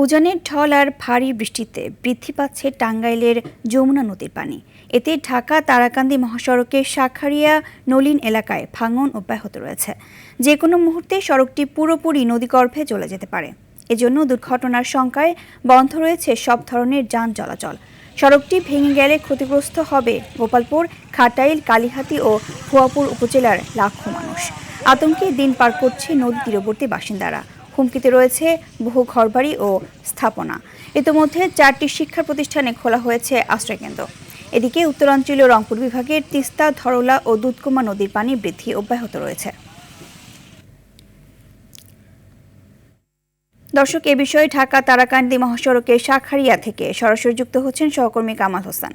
উজানের ঢল আর ভারী বৃষ্টিতে বৃদ্ধি পাচ্ছে টাঙ্গাইলের যমুনা নদীর পানি। এতে ঢাকা তারাকান্দি মহাসড়কের শাঁখারীয়া নলিন এলাকায় ভাঙন অব্যাহত রয়েছে। যে কোনো মুহূর্তে সড়কটি পুরোপুরি নদীগর্ভে চলে যেতে পারে। এজন্য দুর্ঘটনার শঙ্কায় বন্ধ রয়েছে সব ধরনের যান চলাচল। সড়কটি ভেঙে গেলে ক্ষতিগ্রস্ত হবে গোপালপুর, খাটাইল, কালিহাতী ও ভুয়াপুর উপজেলার লাখো মানুষ। আতঙ্কে দিন পার করছে নদী তীরবর্তী বাসিন্দারা। হুমকিতে রয়েছে বহু ঘরবাড়ি ও স্থাপনা। ইতিমধ্যে 4টি শিক্ষা প্রতিষ্ঠানে খোলা হয়েছে আশ্রয়কেন্দ্র। এদিকে উত্তরাঞ্চলীয় রংপুর বিভাগের তিস্তা, ধরলা ও দুধকুমা নদীর পানি বৃদ্ধি অব্যাহত রয়েছে। দর্শক, এ বিষয়ে ঢাকা তারাকান্দি মহাসড়কের শাঁখারীয়া থেকে সরাসরি যুক্ত হচ্ছেন সহকর্মী কামাল হোসেন।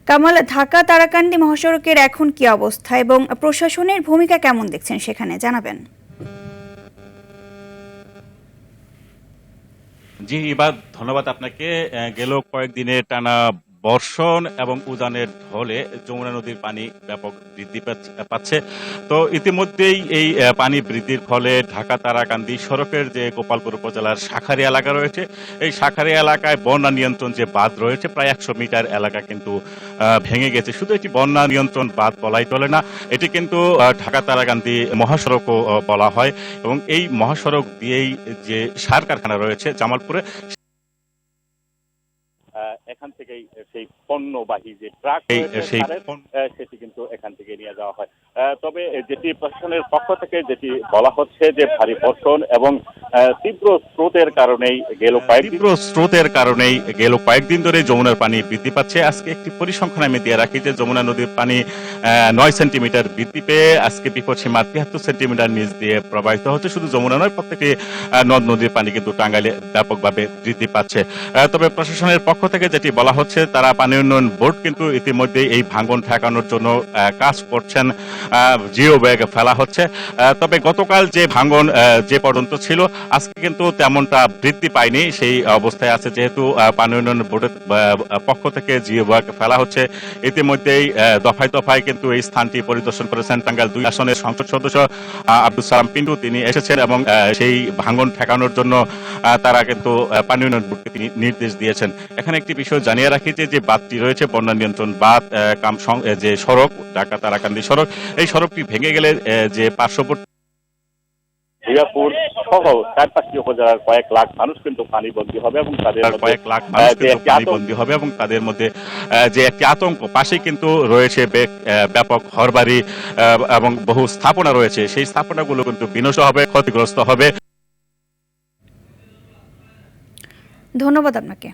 কামাল, ঢাকা তারাকান্দি মহাসড়কের এখন কি অবস্থা এবং প্রশাসনের ভূমিকা কেমন দেখছেন সেখানে জানাবেন? জি ইবাদ, ধন্যবাদ আপনাকে। গেল কয়েকদিনে টানা বর্ষণ এবং উজানের ঢলে যমুনা নদীর পানি ব্যাপক বৃদ্ধি পাচ্ছে। তো ইতিমধ্যেই এই পানি বৃদ্ধির ফলে ঢাকা তারাকান্দি সড়কের যে গোপালপুর উপজেলার শাঁখারীয়া এলাকা রয়েছে, এই শাঁখারীয়া এলাকায় বন্যা নিয়ন্ত্রণ যে বাঁধ রয়েছে প্রায় 100 মিটার এলাকা কিন্তু ভেঙে গেছে। শুধু এটি বন্যা নিয়ন্ত্রণ বাঁধ বলাই চলে না, এটি কিন্তু ঢাকা তারাকান্দি মহাসড়কও বলা হয়। এবং এই মহাসড়ক দিয়েই যে সার কারখানা রয়েছে জামালপুরে, এখান থেকেই সেই পণ্যবাহী যে ট্রাক সেটি কিন্তু এখান থেকে নিয়ে যাওয়া হয়। তবে যেটি প্রশাসনের পক্ষ থেকে যেটি বলা হচ্ছে যে ভারী বর্ষণ এবং তীব্র স্রোতের কারণেই গেল কয়েকদিন ধরে যমুনার পানি বৃদ্ধি পাচ্ছে। আজকে একটি পরিসংখ্যান আমি দিয়ে রাখি যে যমুনা নদীর পানি 9 সেন্টিমিটার বৃদ্ধি পেয়ে আজকে বিপদসীমা 73 সেন্টিমিটার নিচ দিয়ে প্রবাহিত হচ্ছে। শুধু যমুনা নয়, প্রত্যেকটি নদ নদীর পানি কিন্তু টাঙ্গাইলে ব্যাপকভাবে বৃদ্ধি পাচ্ছে। তবে প্রশাসনের পক্ষ থেকে যেটি বলা হচ্ছে, তারা পানি উন্নয়ন বোর্ড কিন্তু ইতিমধ্যে এই ভাঙন ঠেকানোর জন্য কাজ করছেন, জিও ব্যাগ ফেলা হচ্ছে। তবে গতকাল যে ভাঙন যে পর্যন্ত ছিল, আজকে কিন্তু তেমনটা বৃদ্ধি পায়নি, সেই অবস্থায় আছে। যেহেতু পানি উন্নয়ন বোর্ডের পক্ষ থেকে জিও ব্যাগ ফেলা হচ্ছে, ইতিমধ্যেই দফায় দফায় কিন্তু এই স্থানটি পরিদর্শন করেছেন টাঙ্গাইল 2 আসনের সংসদ সদস্য আব্দুল সালাম পিন্টু। তিনি এসেছেন এবং সেই ভাঙন ঠেকানোর জন্য তারা কিন্তু পানি উন্নয়ন বোর্ডকে তিনি নির্দেশ দিয়েছেন। এখানে একটি বিষয় জানিয়ে রাখি যে বাঁধটি রয়েছে বন্যা নিয়ন্ত্রণ বাঁধ, যে সড়ক ঢাকা তারাকান্দি সড়ক, এই সড়কটি ভেঙে গেলে যে পার্শ্ববর্তী ভুয়াপুর সহ 4-5টি উপজেলার কয়েক লাখ মানুষ কিন্তু পানিবন্দী হবে এবং তাদের মধ্যে যে একটি আতঙ্ক, পাশেই কিন্তু রয়েছে ব্যাপক ঘরবাড়ি এবং বহু স্থাপনা রয়েছে, সেই স্থাপনাগুলো কিন্তু বিনষ্ট হবে, ক্ষতিগ্রস্ত হবে। ধন্যবাদ আপনাকে।